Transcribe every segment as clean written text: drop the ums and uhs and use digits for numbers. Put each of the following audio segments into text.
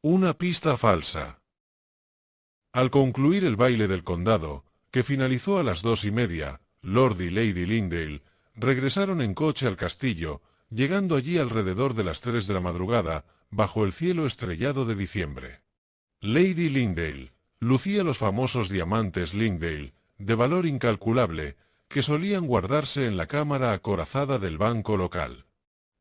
Una pista falsa. Al concluir el baile del condado, que finalizó a las 2:30, Lord y Lady Lingdale regresaron en coche al castillo, llegando allí alrededor de las 3 de la madrugada, bajo el cielo estrellado de diciembre. Lady Lingdale lucía los famosos diamantes Lingdale, de valor incalculable, que solían guardarse en la cámara acorazada del banco local.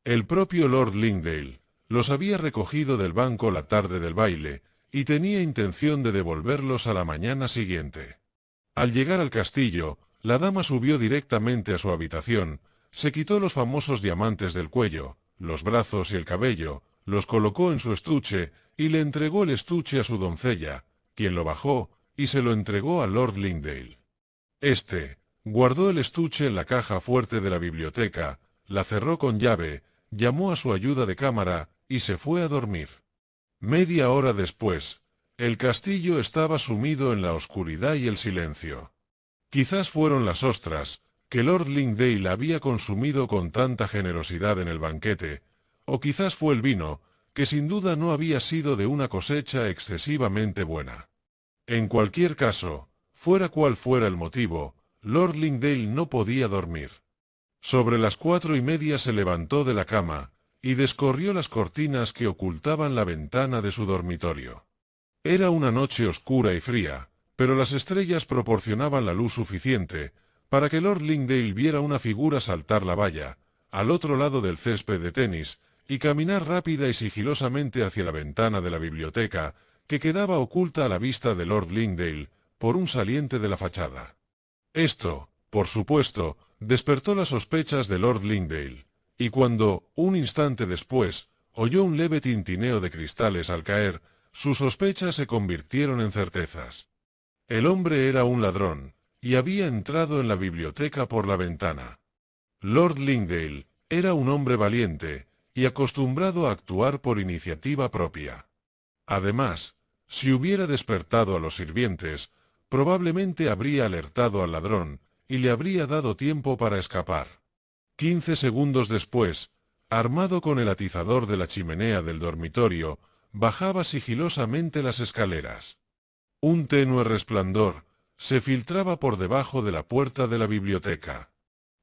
El propio Lord Lingdale los había recogido del banco la tarde del baile, y tenía intención de devolverlos a la mañana siguiente. Al llegar al castillo, la dama subió directamente a su habitación, se quitó los famosos diamantes del cuello, los brazos y el cabello, los colocó en su estuche y le entregó el estuche a su doncella, quien lo bajó y se lo entregó a Lord Lingdale. Este guardó el estuche en la caja fuerte de la biblioteca, la cerró con llave, llamó a su ayuda de cámara y se fue a dormir. Media hora después, el castillo estaba sumido en la oscuridad y el silencio. Quizás fueron las ostras, que Lord Lingdale había consumido con tanta generosidad en el banquete, o quizás fue el vino, que sin duda no había sido de una cosecha excesivamente buena. En cualquier caso, fuera cual fuera el motivo, Lord Lingdale no podía dormir. Sobre las 4:30 se levantó de la cama, y descorrió las cortinas que ocultaban la ventana de su dormitorio. Era una noche oscura y fría, pero las estrellas proporcionaban la luz suficiente para que Lord Lingdale viera una figura saltar la valla, al otro lado del césped de tenis, y caminar rápida y sigilosamente hacia la ventana de la biblioteca, que quedaba oculta a la vista de Lord Lingdale por un saliente de la fachada. Esto, por supuesto, despertó las sospechas de Lord Lingdale, y cuando, un instante después, oyó un leve tintineo de cristales al caer, sus sospechas se convirtieron en certezas. El hombre era un ladrón, y había entrado en la biblioteca por la ventana. Lord Lingdale era un hombre valiente, y acostumbrado a actuar por iniciativa propia. Además, si hubiera despertado a los sirvientes, probablemente habría alertado al ladrón, y le habría dado tiempo para escapar. 15 segundos después, armado con el atizador de la chimenea del dormitorio, bajaba sigilosamente las escaleras. Un tenue resplandor se filtraba por debajo de la puerta de la biblioteca.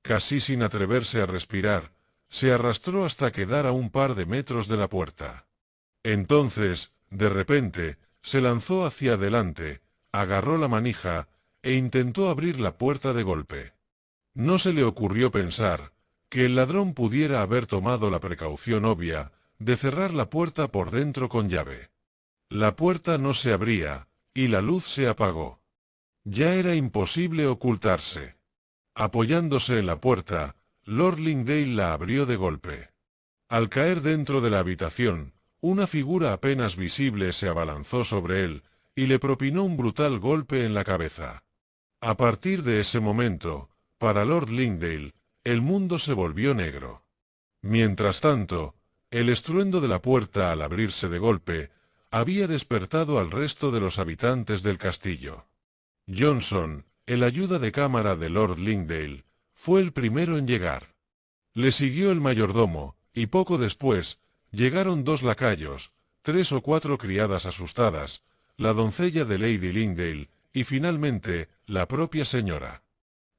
Casi sin atreverse a respirar, se arrastró hasta quedar a un par de metros de la puerta. Entonces, de repente, se lanzó hacia adelante, agarró la manija e intentó abrir la puerta de golpe. No se le ocurrió pensar que el ladrón pudiera haber tomado la precaución obvia de cerrar la puerta por dentro con llave. La puerta no se abría, y la luz se apagó. Ya era imposible ocultarse. Apoyándose en la puerta, Lord Lingdale la abrió de golpe. Al caer dentro de la habitación, una figura apenas visible se abalanzó sobre él, y le propinó un brutal golpe en la cabeza. A partir de ese momento, para Lord Lingdale, el mundo se volvió negro. Mientras tanto, el estruendo de la puerta al abrirse de golpe había despertado al resto de los habitantes del castillo. Johnson, el ayuda de cámara de Lord Lingdale, fue el primero en llegar. Le siguió el mayordomo, y poco después llegaron 2 lacayos, 3 o 4 criadas asustadas, la doncella de Lady Lingdale y finalmente la propia señora.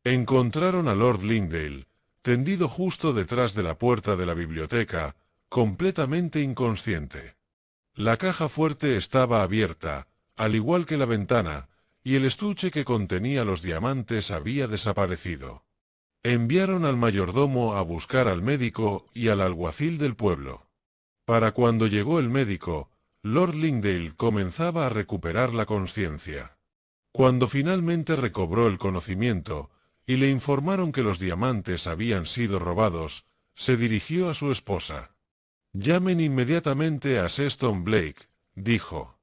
Encontraron a Lord Lingdale, tendido justo detrás de la puerta de la biblioteca, completamente inconsciente. La caja fuerte estaba abierta, al igual que la ventana, y el estuche que contenía los diamantes había desaparecido. Enviaron al mayordomo a buscar al médico y al alguacil del pueblo. Para cuando llegó el médico, Lord Lingdale comenzaba a recuperar la conciencia. Cuando finalmente recobró el conocimiento, y le informaron que los diamantes habían sido robados, se dirigió a su esposa. «Llamen inmediatamente a Sexton Blake», dijo.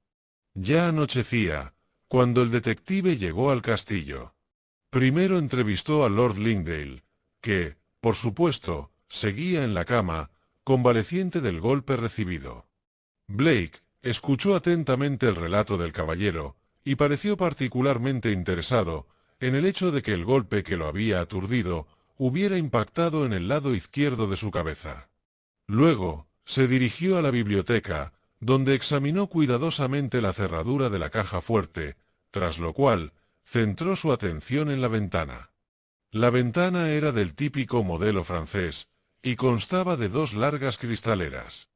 Ya anochecía, cuando el detective llegó al castillo. Primero entrevistó a Lord Lingdale, que, por supuesto, seguía en la cama, convaleciente del golpe recibido. Blake escuchó atentamente el relato del caballero, y pareció particularmente interesado en el hecho de que el golpe que lo había aturdido hubiera impactado en el lado izquierdo de su cabeza. Luego, se dirigió a la biblioteca, donde examinó cuidadosamente la cerradura de la caja fuerte, tras lo cual, centró su atención en la ventana. La ventana era del típico modelo francés, y constaba de dos largas cristaleras.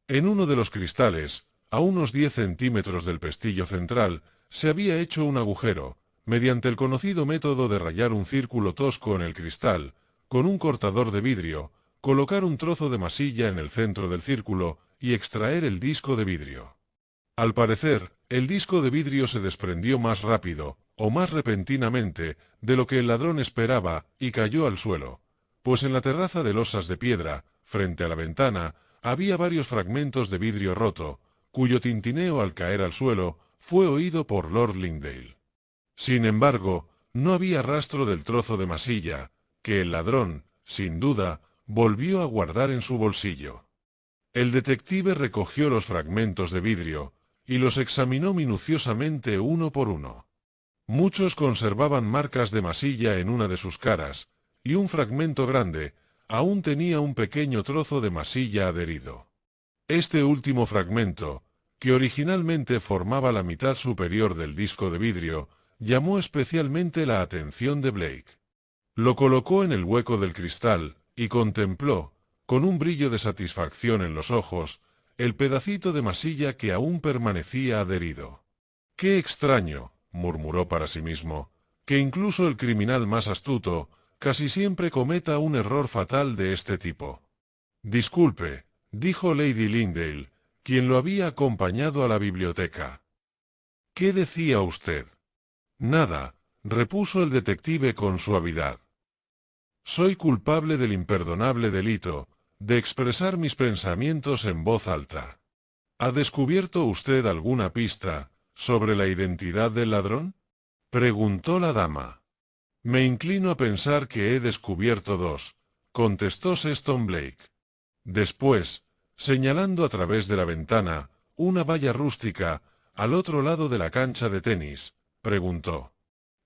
En uno de los cristales, a unos 10 centímetros del pestillo central, se había hecho un agujero, mediante el conocido método de rayar un círculo tosco en el cristal, con un cortador de vidrio, colocar un trozo de masilla en el centro del círculo y extraer el disco de vidrio. Al parecer, el disco de vidrio se desprendió más rápido, o más repentinamente, de lo que el ladrón esperaba, y cayó al suelo, pues en la terraza de losas de piedra, frente a la ventana, había varios fragmentos de vidrio roto, cuyo tintineo al caer al suelo fue oído por Lord Lingdale. Sin embargo, no había rastro del trozo de masilla, que el ladrón, sin duda, volvió a guardar en su bolsillo. El detective recogió los fragmentos de vidrio, y los examinó minuciosamente uno por uno. Muchos conservaban marcas de masilla en una de sus caras, y un fragmento grande aún tenía un pequeño trozo de masilla adherido. Este último fragmento, que originalmente formaba la mitad superior del disco de vidrio, llamó especialmente la atención de Blake. Lo colocó en el hueco del cristal, y contempló, con un brillo de satisfacción en los ojos, el pedacito de masilla que aún permanecía adherido. «¡Qué extraño!», murmuró para sí mismo, «que incluso el criminal más astuto casi siempre cometa un error fatal de este tipo». «Disculpe», dijo Lady Lingdale, quien lo había acompañado a la biblioteca. «¿Qué decía usted?» «Nada», repuso el detective con suavidad. «Soy culpable del imperdonable delito de expresar mis pensamientos en voz alta. ¿Ha descubierto usted alguna pista sobre la identidad del ladrón?», preguntó la dama. «Me inclino a pensar que he descubierto dos», contestó Sexton Blake. Después, señalando a través de la ventana una valla rústica al otro lado de la cancha de tenis, preguntó: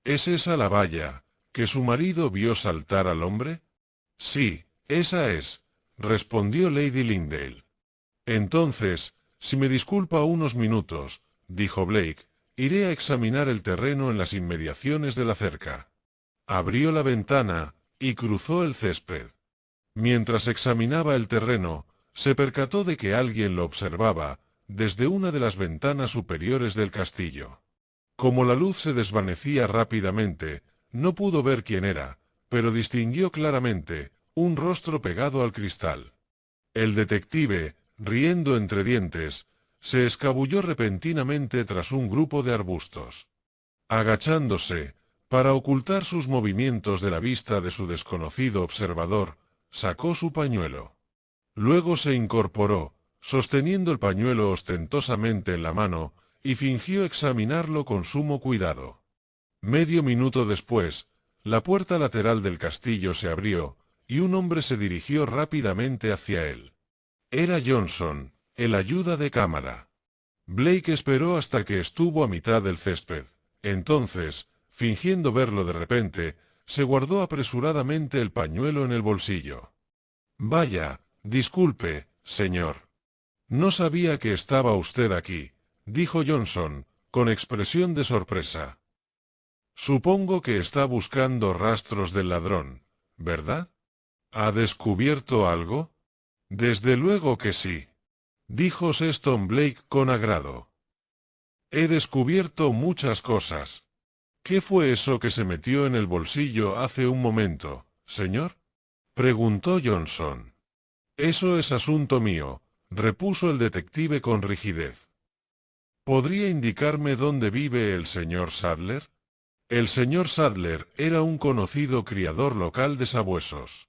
«¿Es esa la valla que su marido vio saltar al hombre?». «Sí, esa es», respondió Lady Lingdale. «Entonces, si me disculpa unos minutos», dijo Blake, «iré a examinar el terreno en las inmediaciones de la cerca». Abrió la ventana y cruzó el césped. Mientras examinaba el terreno, se percató de que alguien lo observaba desde una de las ventanas superiores del castillo. Como la luz se desvanecía rápidamente, no pudo ver quién era, pero distinguió claramente un rostro pegado al cristal. El detective, riendo entre dientes, se escabulló repentinamente tras un grupo de arbustos. Agachándose, para ocultar sus movimientos de la vista de su desconocido observador, sacó su pañuelo. Luego se incorporó, sosteniendo el pañuelo ostentosamente en la mano, y fingió examinarlo con sumo cuidado. Medio minuto después, la puerta lateral del castillo se abrió, y un hombre se dirigió rápidamente hacia él. Era Johnson, el ayuda de cámara. Blake esperó hasta que estuvo a mitad del césped. Entonces, fingiendo verlo de repente, se guardó apresuradamente el pañuelo en el bolsillo. «Vaya, disculpe, señor. No sabía que estaba usted aquí», dijo Johnson, con expresión de sorpresa. «Supongo que está buscando rastros del ladrón, ¿verdad? ¿Ha descubierto algo?». «Desde luego que sí», dijo Sexton Blake con agrado. «He descubierto muchas cosas». «¿Qué fue eso que se metió en el bolsillo hace un momento, señor?», preguntó Johnson. «Eso es asunto mío», repuso el detective con rigidez. «¿Podría indicarme dónde vive el señor Sadler?». El señor Sadler era un conocido criador local de sabuesos.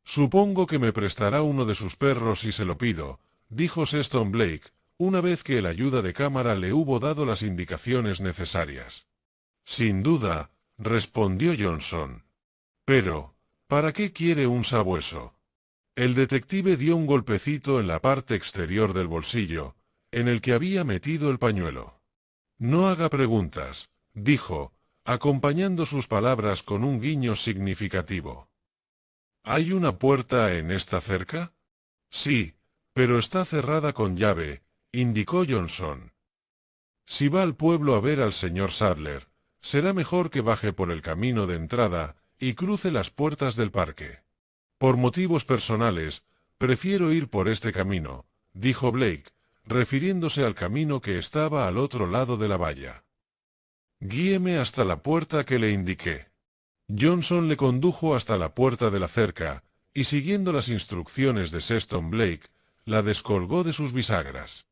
«Supongo que me prestará uno de sus perros si se lo pido», dijo Sexton Blake, una vez que el ayuda de cámara le hubo dado las indicaciones necesarias. «Sin duda», respondió Johnson. «Pero, ¿para qué quiere un sabueso?». El detective dio un golpecito en la parte exterior del bolsillo, en el que había metido el pañuelo. «No haga preguntas», dijo, acompañando sus palabras con un guiño significativo. «¿Hay una puerta en esta cerca?». «Sí, pero está cerrada con llave, indicó Johnson. Si va al pueblo a ver al señor Sadler, será mejor que baje por el camino de entrada y cruce las puertas del parque. Por motivos personales, prefiero ir por este camino, dijo Blake, refiriéndose al camino que estaba al otro lado de la valla. Guíeme hasta la puerta que le indiqué. Johnson le condujo hasta la puerta de la cerca, y siguiendo las instrucciones de Sexton Blake, la descolgó de sus bisagras.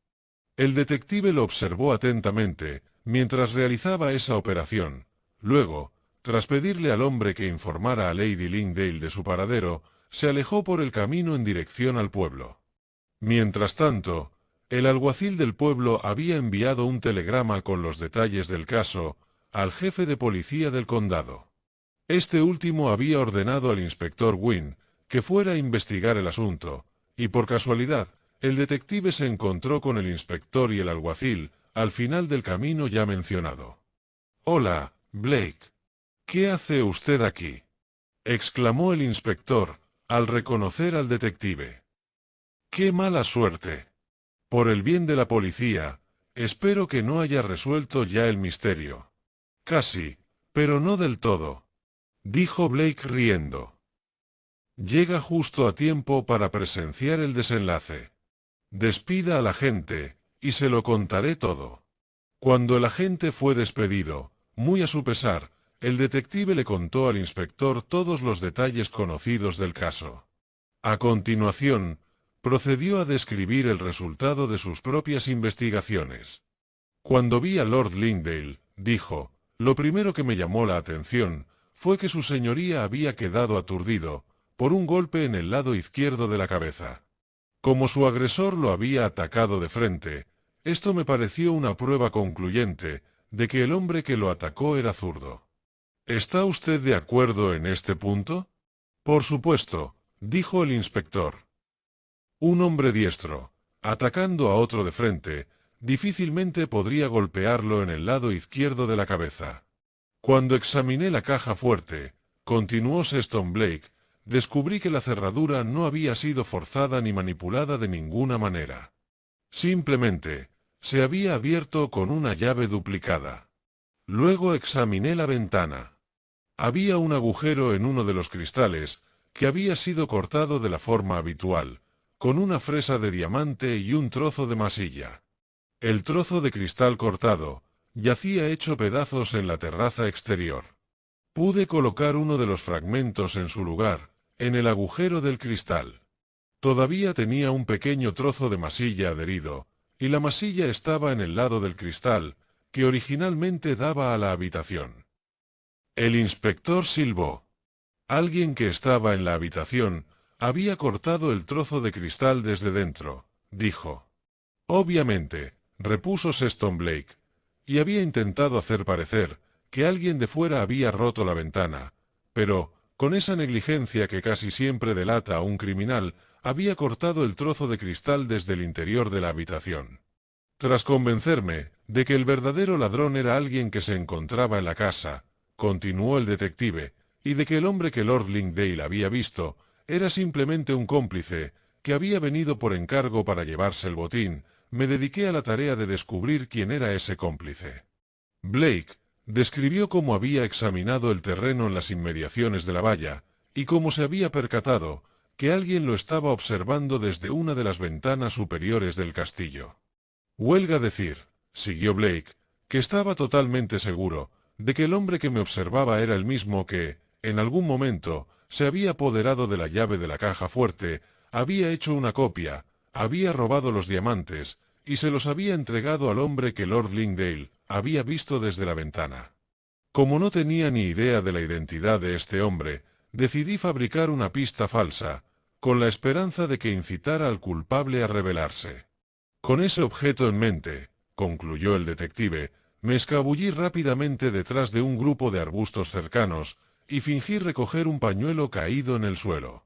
El detective lo observó atentamente, mientras realizaba esa operación. Luego, tras pedirle al hombre que informara a Lady Lingdale de su paradero, se alejó por el camino en dirección al pueblo. Mientras tanto, el alguacil del pueblo había enviado un telegrama con los detalles del caso al jefe de policía del condado. Este último había ordenado al inspector Wynne que fuera a investigar el asunto, y por casualidad, el detective se encontró con el inspector y el alguacil al final del camino ya mencionado. «Hola, Blake. ¿Qué hace usted aquí?», exclamó el inspector al reconocer al detective. «¡Qué mala suerte! Por el bien de la policía, espero que no haya resuelto ya el misterio». «Casi, pero no del todo», dijo Blake riendo. «Llega justo a tiempo para presenciar el desenlace. Despida a la gente, y se lo contaré todo». Cuando el agente fue despedido, muy a su pesar, el detective le contó al inspector todos los detalles conocidos del caso. A continuación, procedió a describir el resultado de sus propias investigaciones. «Cuando vi a Lord Lingdale», dijo, «lo primero que me llamó la atención fue que su señoría había quedado aturdido por un golpe en el lado izquierdo de la cabeza. Como su agresor lo había atacado de frente, esto me pareció una prueba concluyente de que el hombre que lo atacó era zurdo». «¿Está usted de acuerdo en este punto?». «Por supuesto», dijo el inspector. «Un hombre diestro, atacando a otro de frente, difícilmente podría golpearlo en el lado izquierdo de la cabeza. Cuando examiné la caja fuerte», continuó Sexton Blake, «descubrí que la cerradura no había sido forzada ni manipulada de ninguna manera. Simplemente, se había abierto con una llave duplicada. Luego examiné la ventana. Había un agujero en uno de los cristales que había sido cortado de la forma habitual, con una fresa de diamante y un trozo de masilla. El trozo de cristal cortado yacía hecho pedazos en la terraza exterior. Pude colocar uno de los fragmentos en su lugar, en el agujero del cristal. Todavía tenía un pequeño trozo de masilla adherido, y la masilla estaba en el lado del cristal, que originalmente daba a la habitación». El inspector silbó. Alguien que estaba en la habitación había cortado el trozo de cristal desde dentro, dijo. «Obviamente», repuso Sexton Blake, «y había intentado hacer parecer que alguien de fuera había roto la ventana, pero, con esa negligencia que casi siempre delata a un criminal, había cortado el trozo de cristal desde el interior de la habitación. Tras convencerme de que el verdadero ladrón era alguien que se encontraba en la casa», continuó el detective, «y de que el hombre que Lord Lingdale había visto era simplemente un cómplice que había venido por encargo para llevarse el botín, me dediqué a la tarea de descubrir quién era ese cómplice». Blake describió cómo había examinado el terreno en las inmediaciones de la valla, y cómo se había percatado que alguien lo estaba observando desde una de las ventanas superiores del castillo. «Huelga decir», siguió Blake, «que estaba totalmente seguro de que el hombre que me observaba era el mismo que, en algún momento, se había apoderado de la llave de la caja fuerte, había hecho una copia, había robado los diamantes, y se los había entregado al hombre que Lord Lingdale había visto desde la ventana. Como no tenía ni idea de la identidad de este hombre, decidí fabricar una pista falsa, con la esperanza de que incitara al culpable a rebelarse. Con ese objeto en mente», concluyó el detective, «me escabullí rápidamente detrás de un grupo de arbustos cercanos y fingí recoger un pañuelo caído en el suelo.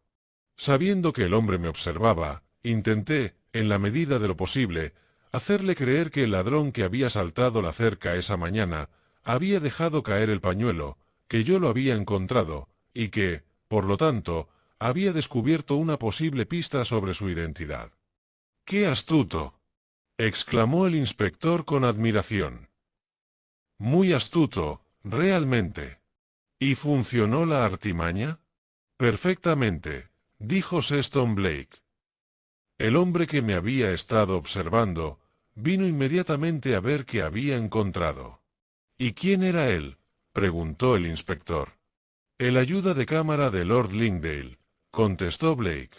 Sabiendo que el hombre me observaba, intenté, en la medida de lo posible, hacerle creer que el ladrón que había saltado la cerca esa mañana había dejado caer el pañuelo, que yo lo había encontrado, y que, por lo tanto, había descubierto una posible pista sobre su identidad». «¡Qué astuto!», exclamó el inspector con admiración. Muy astuto, realmente. ¿Y funcionó la artimaña? Perfectamente, dijo Sexton Blake. El hombre que me había estado observando, vino inmediatamente a ver qué había encontrado. ¿Y quién era él?, preguntó el inspector. El ayuda de cámara de Lord Lingdale, contestó Blake.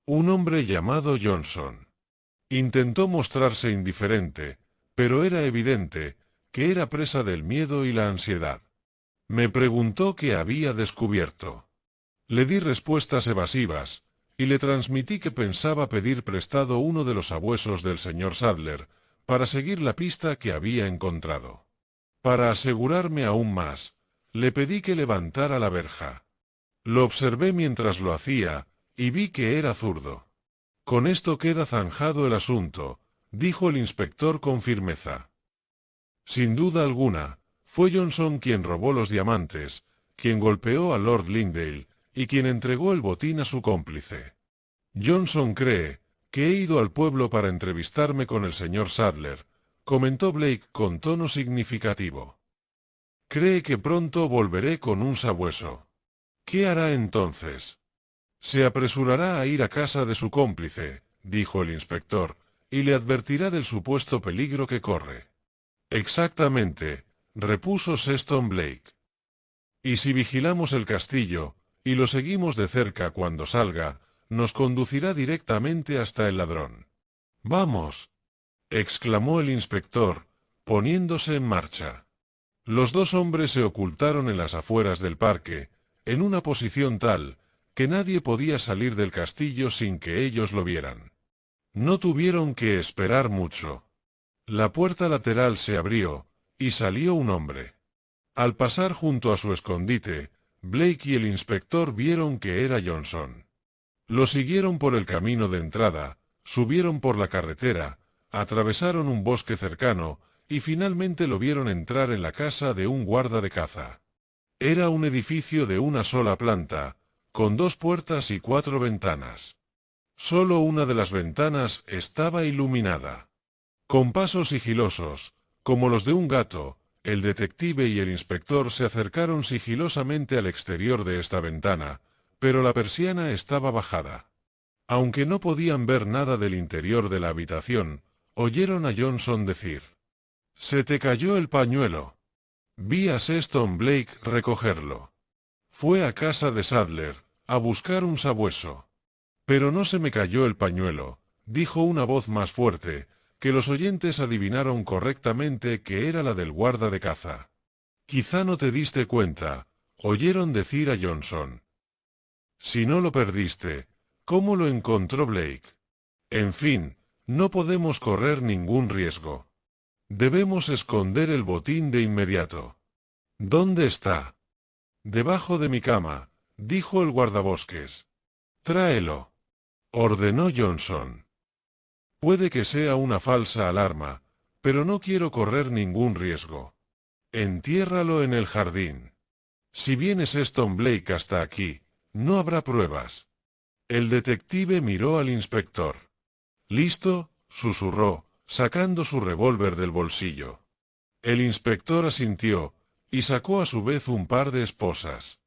Un hombre llamado Johnson. Intentó mostrarse indiferente, pero era evidente que era presa del miedo y la ansiedad. Me preguntó qué había descubierto. Le di respuestas evasivas, y le transmití que pensaba pedir prestado uno de los sabuesos del señor Sadler, para seguir la pista que había encontrado. Para asegurarme aún más, le pedí que levantara la verja. Lo observé mientras lo hacía, y vi que era zurdo. Con esto queda zanjado el asunto, dijo el inspector con firmeza. Sin duda alguna, fue Johnson quien robó los diamantes, quien golpeó a Lord Lingdale, y quien entregó el botín a su cómplice. Johnson cree que he ido al pueblo para entrevistarme con el señor Sadler, comentó Blake con tono significativo. Cree que pronto volveré con un sabueso. ¿Qué hará entonces? Se apresurará a ir a casa de su cómplice, dijo el inspector, y le advertirá del supuesto peligro que corre. Exactamente, repuso Sexton Blake. Y si vigilamos el castillo, y lo seguimos de cerca cuando salga, nos conducirá directamente hasta el ladrón. ¡Vamos!, exclamó el inspector, poniéndose en marcha. Los dos hombres se ocultaron en las afueras del parque, en una posición tal, que nadie podía salir del castillo sin que ellos lo vieran. No tuvieron que esperar mucho. La puerta lateral se abrió, y salió un hombre. Al pasar junto a su escondite, Blake y el inspector vieron que era Johnson. Lo siguieron por el camino de entrada, subieron por la carretera, atravesaron un bosque cercano, y finalmente lo vieron entrar en la casa de un guarda de caza. Era un edificio de una sola planta, con 2 puertas y 4 ventanas. Solo una de las ventanas estaba iluminada. Con pasos sigilosos, como los de un gato, el detective y el inspector se acercaron sigilosamente al exterior de esta ventana, pero la persiana estaba bajada. Aunque no podían ver nada del interior de la habitación, oyeron a Johnson decir: «Se te cayó el pañuelo». Vi a Sexton Blake recogerlo. Fue a casa de Sadler, a buscar un sabueso. Pero no se me cayó el pañuelo, dijo una voz más fuerte, que los oyentes adivinaron correctamente que era la del guarda de caza. Quizá no te diste cuenta, oyeron decir a Johnson. Si no lo perdiste, ¿cómo lo encontró Blake? En fin, no podemos correr ningún riesgo. Debemos esconder el botín de inmediato. ¿Dónde está? Debajo de mi cama, dijo el guardabosques. Tráelo, ordenó Johnson. Puede que sea una falsa alarma, pero no quiero correr ningún riesgo. Entiérralo en el jardín. Si viene Sexton Blake hasta aquí, no habrá pruebas. El detective miró al inspector. ¿Listo?, susurró, sacando su revólver del bolsillo. El inspector asintió, y sacó a su vez un par de esposas.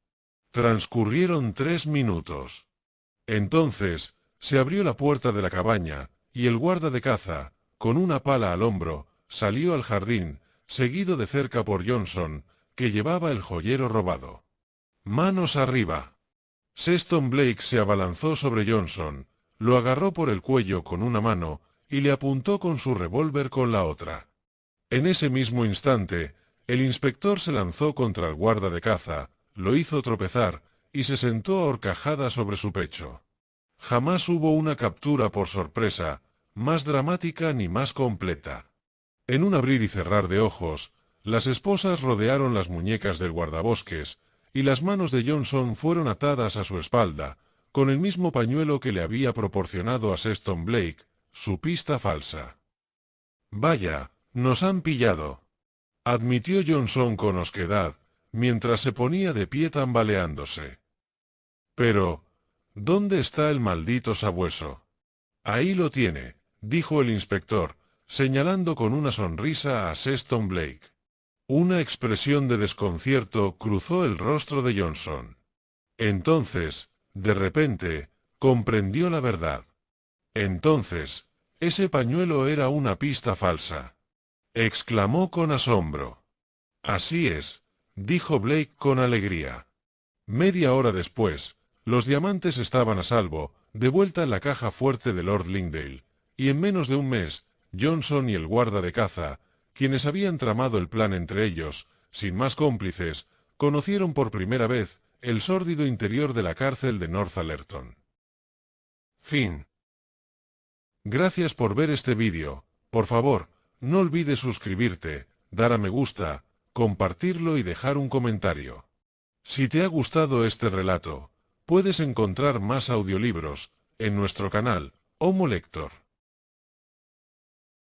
Transcurrieron 3 minutos. Entonces, se abrió la puerta de la cabaña, y el guarda de caza, con una pala al hombro, salió al jardín, seguido de cerca por Johnson, que llevaba el joyero robado. ¡Manos arriba! Sexton Blake se abalanzó sobre Johnson, lo agarró por el cuello con una mano, y le apuntó con su revólver con la otra. En ese mismo instante, el inspector se lanzó contra el guarda de caza, lo hizo tropezar, y se sentó a horcajada sobre su pecho. Jamás hubo una captura por sorpresa, más dramática ni más completa. En un abrir y cerrar de ojos, las esposas rodearon las muñecas del guardabosques, y las manos de Johnson fueron atadas a su espalda, con el mismo pañuelo que le había proporcionado a Sexton Blake, su pista falsa. «Vaya, nos han pillado», admitió Johnson con osquedad, mientras se ponía de pie tambaleándose. «Pero, ¿dónde está el maldito sabueso?» «Ahí lo tiene», dijo el inspector, señalando con una sonrisa a Sexton Blake. Una expresión de desconcierto cruzó el rostro de Johnson. Entonces, de repente, comprendió la verdad. Entonces, ese pañuelo era una pista falsa. Exclamó con asombro. Así es, dijo Blake con alegría. Media hora después, los diamantes estaban a salvo, de vuelta en la caja fuerte de Lord Lingdale, y en menos de un mes, Johnson y el guarda de caza, quienes habían tramado el plan entre ellos, sin más cómplices, conocieron por primera vez el sórdido interior de la cárcel de Northallerton. Fin. Gracias por ver este vídeo. Por favor, no olvides suscribirte, dar a me gusta, compartirlo y dejar un comentario. Si te ha gustado este relato, puedes encontrar más audiolibros en nuestro canal, Homo Lector.